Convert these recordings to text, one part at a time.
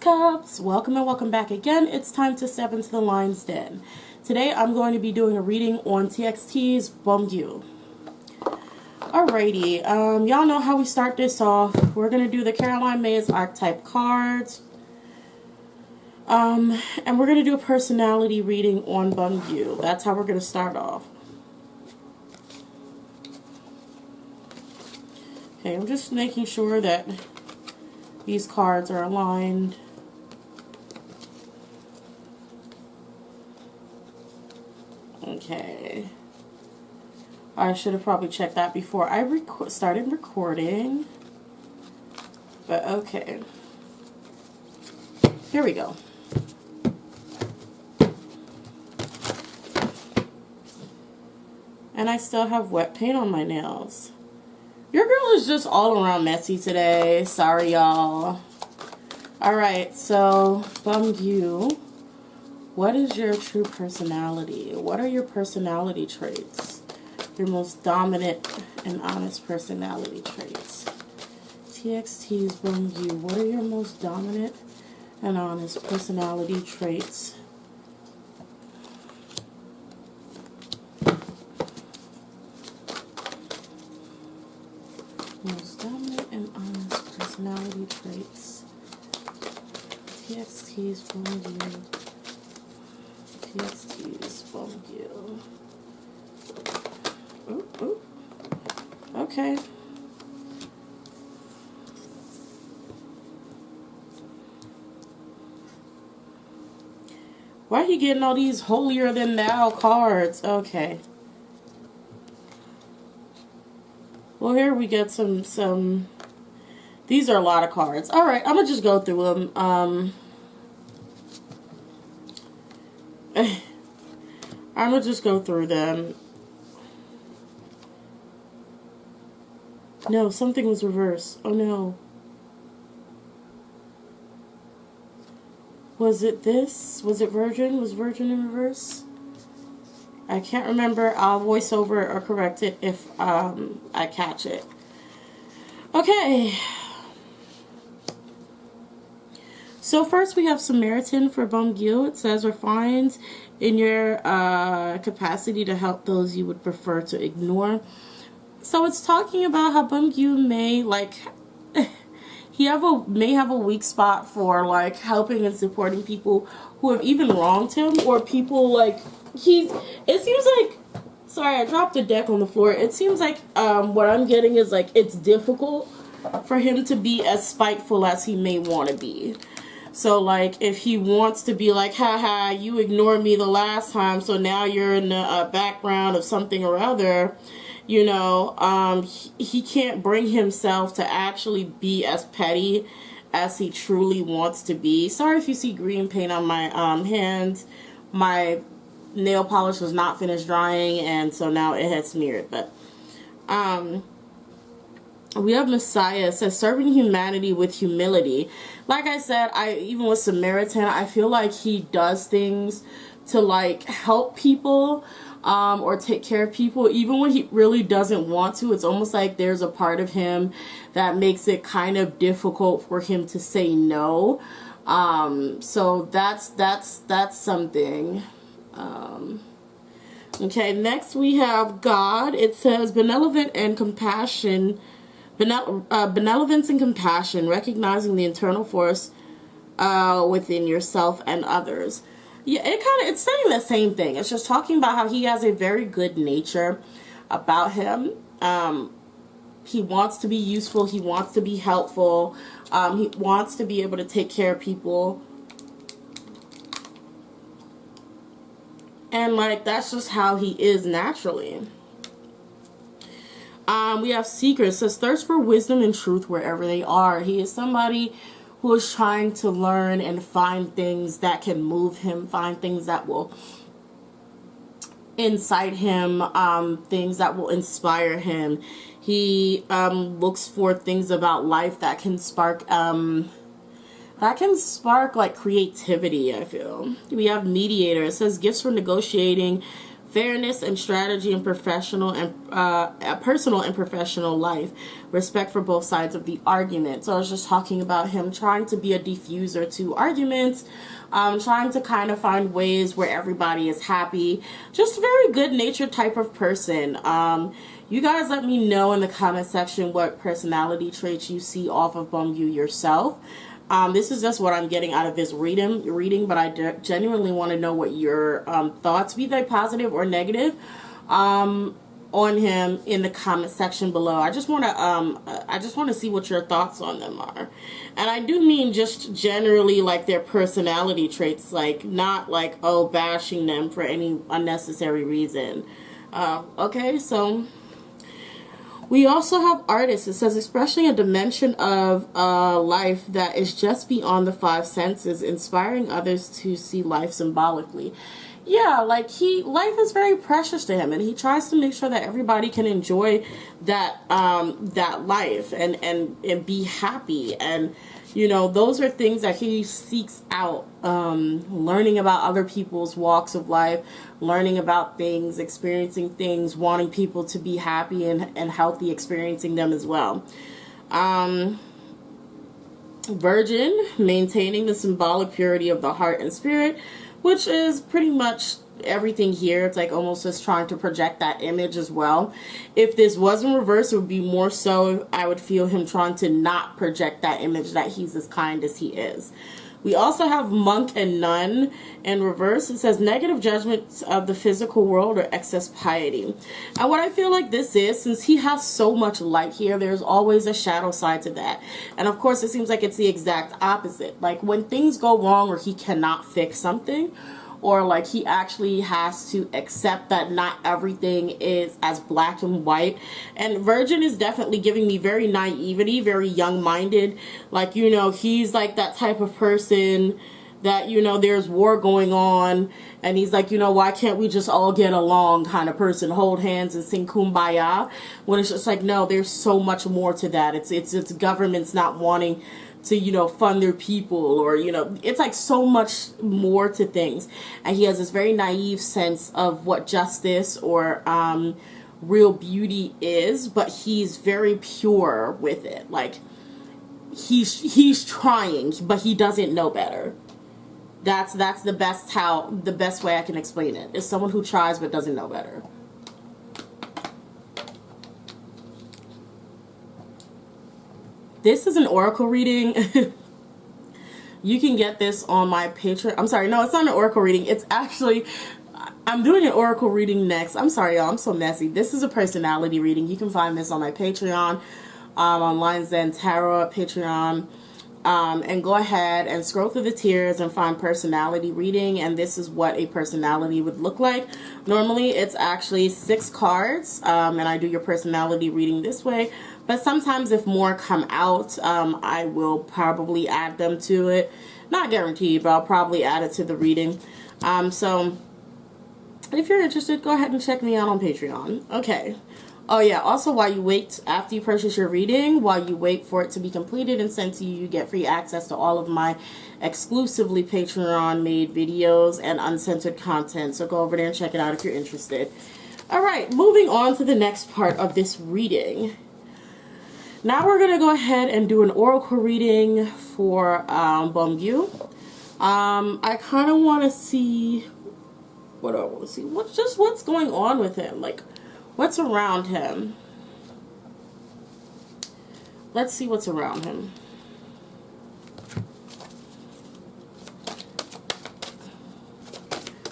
Cups, welcome and welcome back again. It's time to step into the lion's den. Today I'm going to be doing a reading on TXT's Beomgyu. Alrighty, y'all know how we start this off. We're going to do the Caroline May's archetype cards. And we're going to do a personality reading on Beomgyu. That's how we're going to start off. Okay, I'm just making sure that these cards are aligned. Okay. I should have probably checked that before I started recording. But okay. Here we go. And I still have wet paint on my nails. Your girl is just all around messy today. Sorry, y'all. Alright, so Beomgyu, what is your true personality? What are your personality traits? Your most dominant and honest personality traits. TXT's Beomgyu, what are your most dominant and honest personality traits? Most dominant and honest personality traits. TXT's Beomgyu. TXT's Beomgyu. Ooh, ooh. Okay. Why are you getting all these holier than thou cards? Okay. Well, here we get some, these are a lot of cards. Alright, I'm going to just go through them. I'm going to just go through them. No, something was reversed. Oh no. Was it this? Was it Virgin? Was Virgin in reverse? I can't remember. I'll voice over or correct it if I catch it. Okay. So first we have Samaritan for Beomgyu. It says, refines in your capacity to help those you would prefer to ignore. So it's talking about how Beomgyu may may have a weak spot for like helping and supporting people who have even wronged him, or people like it seems like, sorry, I dropped the deck on the floor. It seems like what I'm getting is like it's difficult for him to be as spiteful as he may want to be. So like if he wants to be like, haha, you ignored me the last time, so now you're in the background of something or other, you know, he can't bring himself to actually be as petty as he truly wants to be. Sorry if you see green paint on my hands. My nail polish was not finished drying, and so now it has smeared. But we have Messiah. It says, serving humanity with humility. Like I said, even with Samaritan, I feel like he does things to like help people or take care of people even when he really doesn't want to. It's almost like there's a part of him that makes it kind of difficult for him to say no. So that's something. Okay, next we have God. It says benevolent and compassion, benevolence and compassion, recognizing the internal force within yourself and others. Yeah, it's saying the same thing. It's just talking about how he has a very good nature about him. He wants to be useful. He wants to be helpful. He wants to be able to take care of people. And like that's just how he is naturally. We have Seeker. It says thirst for wisdom and truth wherever they are. He is somebody who is trying to learn and find things that can move him, find things that will incite him, things that will inspire him. He looks for things about life that can spark like creativity, I feel. We have Mediator. It says gifts for negotiating fairness and strategy in professional and personal and professional life, respect for both sides of the argument. So I was just talking about him trying to be a diffuser to arguments, trying to kind of find ways where everybody is happy. Just a very good natured type of person. You guys let me know in the comment section what personality traits you see off of Beomgyu yourself. This is just what I'm getting out of this reading, but I genuinely want to know what your thoughts, be they positive or negative, on him in the comment section below. I just want to see what your thoughts on them are, and I do mean just generally like their personality traits, like not like, oh, bashing them for any unnecessary reason. Okay, so. We also have artists. It says, especially a dimension of life that is just beyond the five senses, inspiring others to see life symbolically. Yeah, like life is very precious to him, and he tries to make sure that everybody can enjoy that that life and be happy. And you know, those are things that he seeks out, learning about other people's walks of life, learning about things, experiencing things, wanting people to be happy and healthy, experiencing them as well. Virgin, maintaining the symbolic purity of the heart and spirit, which is pretty much everything here. It's like almost just trying to project that image as well. If this was in reverse, it would be more so I would feel him trying to not project that image that he's as kind as he is. We also have monk and nun in reverse. It says negative judgments of the physical world or excess piety. And what I feel like this is, since he has so much light here, there's always a shadow side to that. And of course, it seems like it's the exact opposite. Like when things go wrong or he cannot fix something, or like he actually has to accept that not everything is as black and white. And Virgin is definitely giving me very naivety, very young-minded. Like, you know, he's like that type of person that, you know, there's war going on, and he's like, you know, why can't we just all get along kind of person, hold hands and sing Kumbaya, when it's just like, no, there's so much more to that. It's governments not wanting to, you know, fund their people, or, you know, it's like so much more to things. And he has this very naive sense of what justice or real beauty is, but he's very pure with it. Like he's trying, but he doesn't know better. That's the best way I can explain it. Is someone who tries but doesn't know better. This is an oracle reading. You can get this on my Patreon. I'm sorry, no, it's not an oracle reading. It's actually, I'm doing an oracle reading next. I'm sorry, y'all, I'm so messy. This is a personality reading. You can find this on my Patreon, on Lions Den Tarot at Patreon. And go ahead and scroll through the tiers and find personality reading, and this is what a personality would look like. Normally it's actually 6 cards, and I do your personality reading this way, but sometimes if more come out, I will probably add them to it. Not guaranteed, but I'll probably add it to the reading. So if you're interested, go ahead and check me out on Patreon. Okay. Oh yeah, also while you wait, after you purchase your reading, while you wait for it to be completed and sent to you, you get free access to all of my exclusively Patreon made videos and uncensored content. So go over there and check it out if you're interested. Alright, moving on to the next part of this reading. Now we're going to go ahead and do an oracle reading for Beomgyu. I kind of want to see, what do I want to see? What's going on with him? Like, what's around him? Let's see what's around him.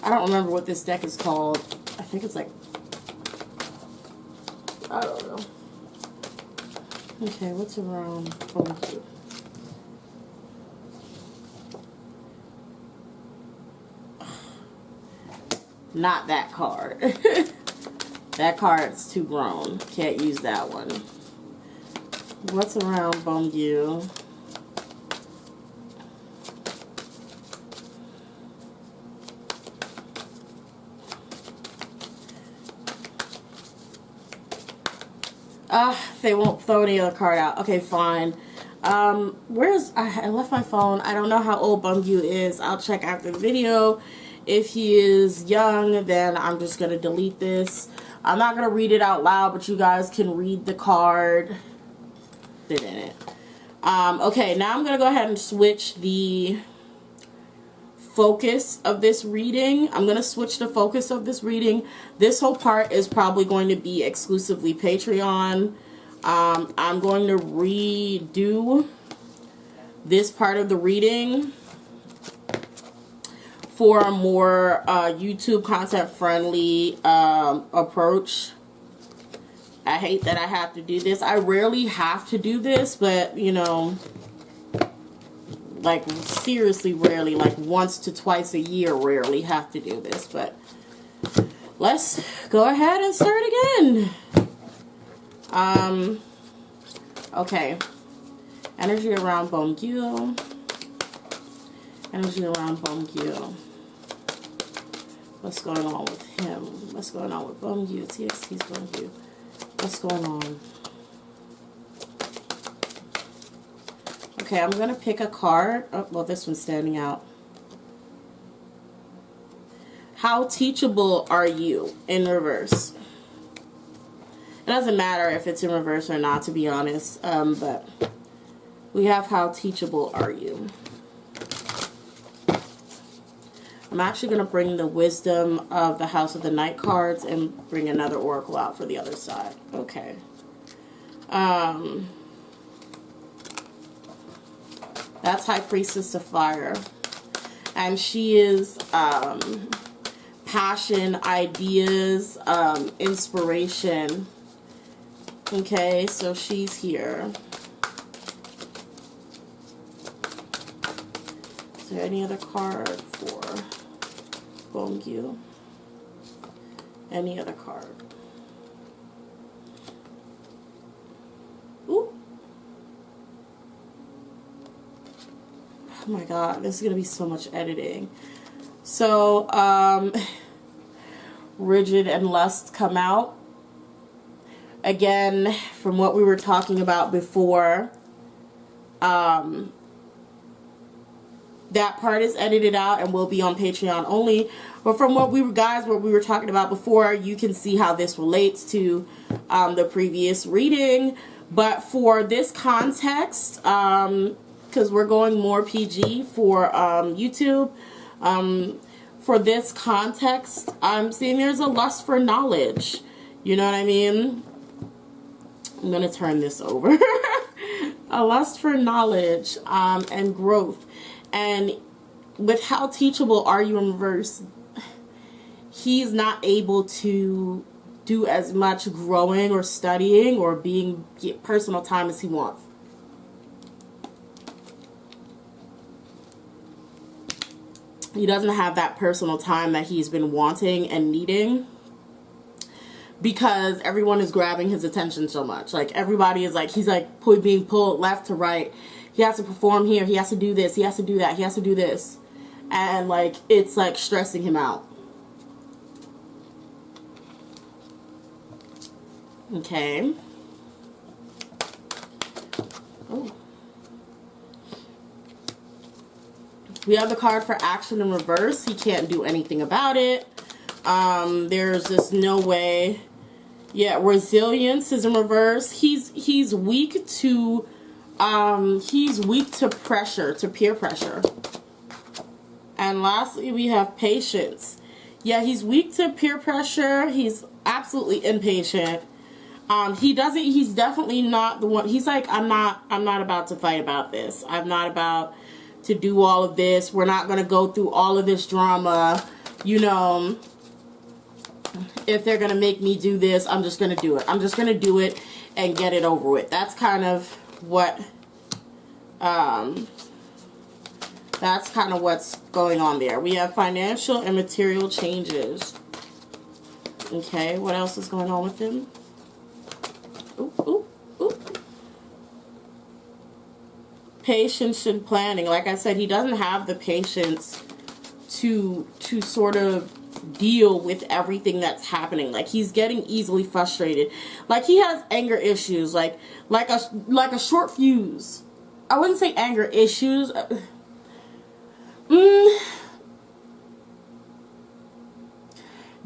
I don't remember what this deck is called. I think it's like, I don't know. Okay, what's around Beomgyu? Not that card. That card's too grown. Can't use that one. What's around Beomgyu? They won't throw any other card out. Okay, fine. I left my phone. I don't know how old Beomgyu is. I'll check after the video If he is young, then I'm just going to delete this. I'm not going to read it out loud, but you guys can read the card. Fit in it. Okay, now I'm going to go ahead and switch the focus of this reading. I'm going to switch the focus of this reading. This whole part is probably going to be exclusively Patreon. I'm going to redo this part of the reading for a more YouTube content friendly approach. I hate that I have to do this. I rarely have to do this, but you know, like seriously rarely, like once to twice a year, rarely have to do this. But let's go ahead and start again. Okay. Energy around Beomgyu. Energy around Beomgyu. What's going on with him? What's going on with Beomgyu? TXT's Beomgyu. What's going on? Okay, I'm going to pick a card. Oh, well, this one's standing out. How teachable are you in reverse? It doesn't matter if it's in reverse or not, to be honest. But we have how teachable are you? I'm actually going to bring the wisdom of the House of the Night cards and bring another oracle out for the other side. Okay. That's High Priestess of Fire. And she is passion, ideas, inspiration. Okay, so she's here. Is there any other card for Beomgyu? Any other card? Ooh. Oh my god, this is going to be so much editing. So, Rigid and Lust come out. Again, from what we were talking about before, that part is edited out and will be on Patreon only. But from what we were talking about before, you can see how this relates to the previous reading. But for this context, because we're going more PG for YouTube, for this context, I'm seeing there's a lust for knowledge. You know what I mean? I'm going to turn this over. A lust for knowledge and growth. And with how teachable are you in reverse, he's not able to do as much growing or studying or being personal time as he wants. He doesn't have that personal time that he's been wanting and needing because everyone is grabbing his attention so much. Like everybody is like, he's like being pulled left to right. He has to perform here. He has to do this. He has to do that. He has to do this. And like, it's like stressing him out. Okay. Oh. We have the card for action in reverse. He can't do anything about it. There's just no way. Yeah, resilience is in reverse. He's weak to pressure, to peer pressure. And lastly, we have patience. Yeah, he's weak to peer pressure. He's absolutely impatient. He's definitely not the one. He's like, I'm not about to fight about this. I'm not about to do all of this. We're not going to go through all of this drama. You know, if they're going to make me do this, I'm just going to do it. I'm just going to do it and get it over with. That's kind of what, that's kind of what's going on there. We have financial and material changes. Okay, what else is going on with him? Ooh, ooh, ooh. Patience and planning. Like I said, he doesn't have the patience to sort of deal with everything that's happening. Like he's getting easily frustrated. Like he has anger issues. Like a short fuse. I wouldn't say anger issues.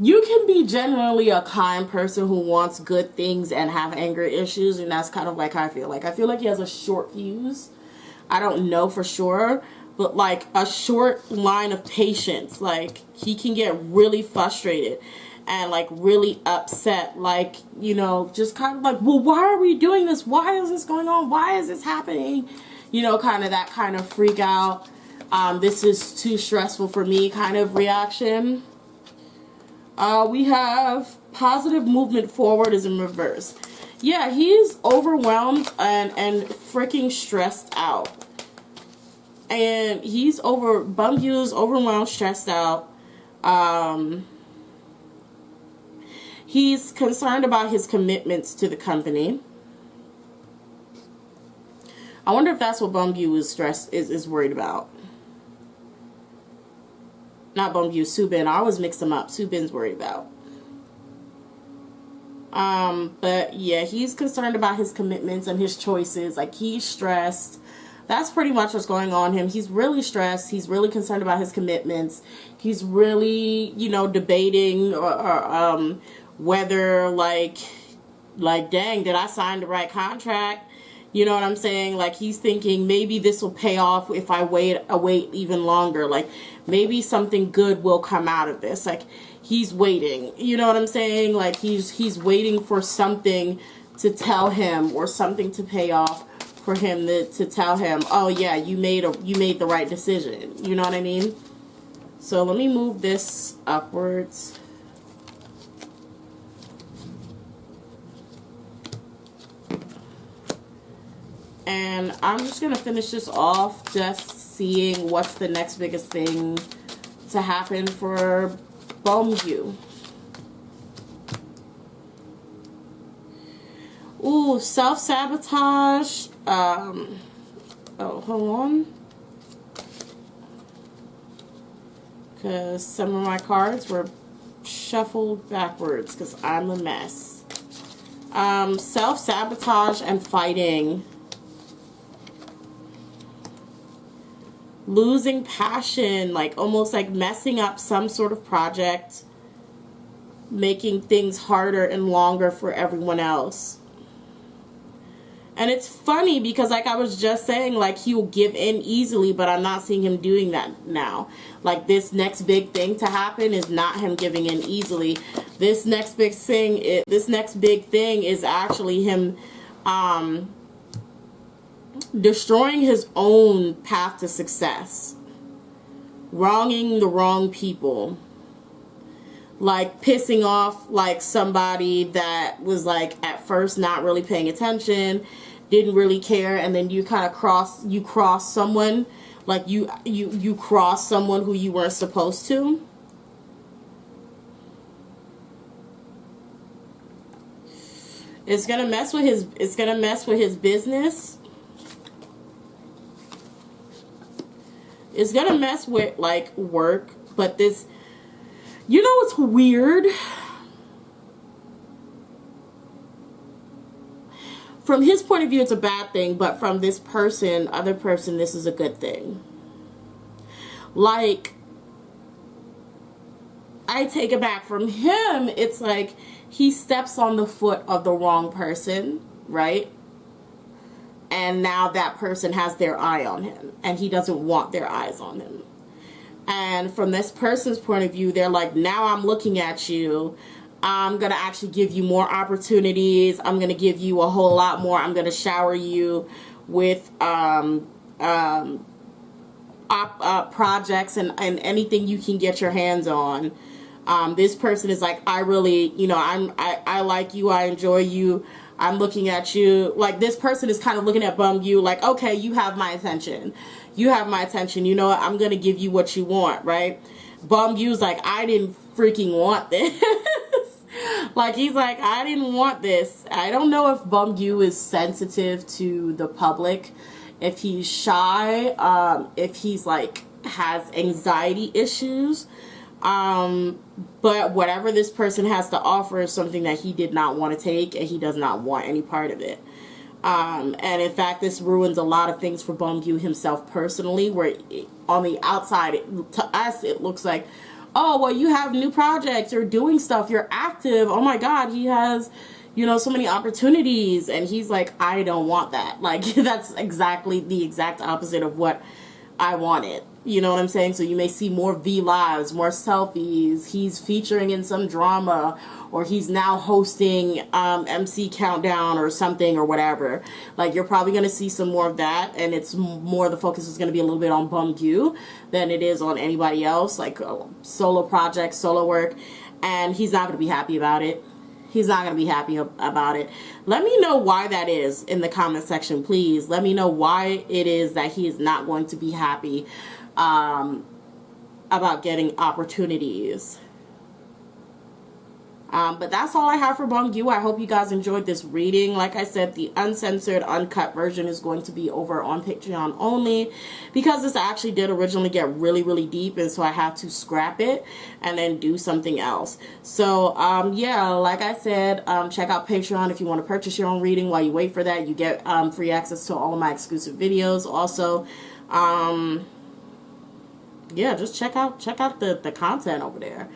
you can be genuinely a kind person who wants good things and have anger issues, and that's kind of like how I feel. Like, I feel like he has a short fuse. I don't know for sure, but like a short line of patience. Like, he can get really frustrated and like really upset, like, you know, just kind of like, well, why are we doing this? Why is this going on? Why is this happening? You know, kind of that kind of freak out. This is too stressful for me kind of reaction. We have positive movement forward is in reverse. Yeah, he's overwhelmed and freaking stressed out. And Beomgyu is overwhelmed, stressed out. He's concerned about his commitments to the company. I wonder if that's what Beomgyu is worried about. Not Beomgyu, Subin. I always mix them up. Subin's worried about. But yeah, he's concerned about his commitments and his choices. Like, he's stressed. That's pretty much what's going on him. He's really stressed. He's really concerned about his commitments. He's really, you know, debating or whether like, dang, did I sign the right contract? You know what I'm saying? Like, he's thinking maybe this will pay off if I wait even longer. Like, maybe something good will come out of this. Like, he's waiting. You know what I'm saying? Like, he's waiting for something to tell him or something to pay off for him to tell him, oh yeah, you made the right decision. You know what I mean? So let me move this upwards. And I'm just going to finish this off just seeing what's the next biggest thing to happen for Beomgyu. Ooh, self-sabotage. Oh, hold on. Because some of my cards were shuffled backwards because I'm a mess. Self-sabotage and fighting. Losing passion, like almost like messing up some sort of project, making things harder and longer for everyone else. And it's funny because, like I was just saying, like, he will give in easily, but I'm not seeing him doing that now. Like, this next big thing to happen is not him giving in easily. This next big thing is actually him destroying his own path to success, wronging the wrong people, like pissing off like somebody that was like at first not really paying attention, didn't really care, and then you kind of cross someone, like you cross someone who you weren't supposed to. It's gonna mess with his business. It's gonna mess with like work, but this, you know what's weird? From his point of view, it's a bad thing, but from this other person, this is a good thing. Like, I take it back. From him, it's like he steps on the foot of the wrong person, right? And now that person has their eye on him, and he doesn't want their eyes on him. And from this person's point of view, they're like, now I'm looking at you. I'm going to actually give you more opportunities. I'm going to give you a whole lot more. I'm going to shower you with projects and anything you can get your hands on. This person is like, I really, you know, I like you. I enjoy you. I'm looking at you. Like, this person is kind of looking at Beomgyu like, okay, you have my attention. You have my attention. You know what? I'm going to give you what you want, right? Beomgyu's like, I didn't freaking want this. Like, he's like, I didn't want this. I don't know if Beomgyu is sensitive to the public, if he's shy, if he's like has anxiety issues. But whatever this person has to offer is something that he did not want to take, and he does not want any part of it. And in fact, this ruins a lot of things for Beomgyu himself personally, where on the outside, to us, it looks like, oh, well, you have new projects, you're doing stuff, you're active, oh my god, he has, you know, so many opportunities. And he's like, I don't want that. Like, that's exactly the exact opposite of what I wanted. You know what I'm saying? So you may see more V lives, more selfies. He's featuring in some drama, or he's now hosting MC Countdown or something or whatever. Like, you're probably going to see some more of that, and it's more, the focus is going to be a little bit on Beomgyu than it is on anybody else, like solo projects, solo work, and he's not going to be happy about it. He's not going to be happy about it. Let me know why that is in the comment section, please. Let me know why it is that he is not going to be happy about getting opportunities. But that's all I have for Beomgyu. I hope you guys enjoyed this reading. Like I said, the uncensored, uncut version is going to be over on Patreon only, because this actually did originally get really, really deep, and so I had to scrap it and then do something else. So, yeah, like I said, check out Patreon if you want to purchase your own reading. While you wait for that, you get free access to all of my exclusive videos. Also, yeah, just check out the content over there.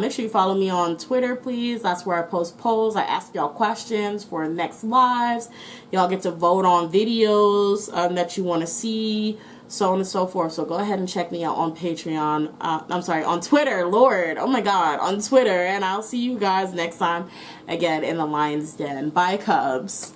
Make sure you follow me on Twitter, please. That's where I post polls. I ask y'all questions for next lives. Y'all get to vote on videos that you want to see, so on and so forth. So go ahead and check me out on Patreon. I'm sorry, on Twitter. Lord, oh my God, on Twitter. And I'll see you guys next time again in the Lion's Den. Bye, Cubs.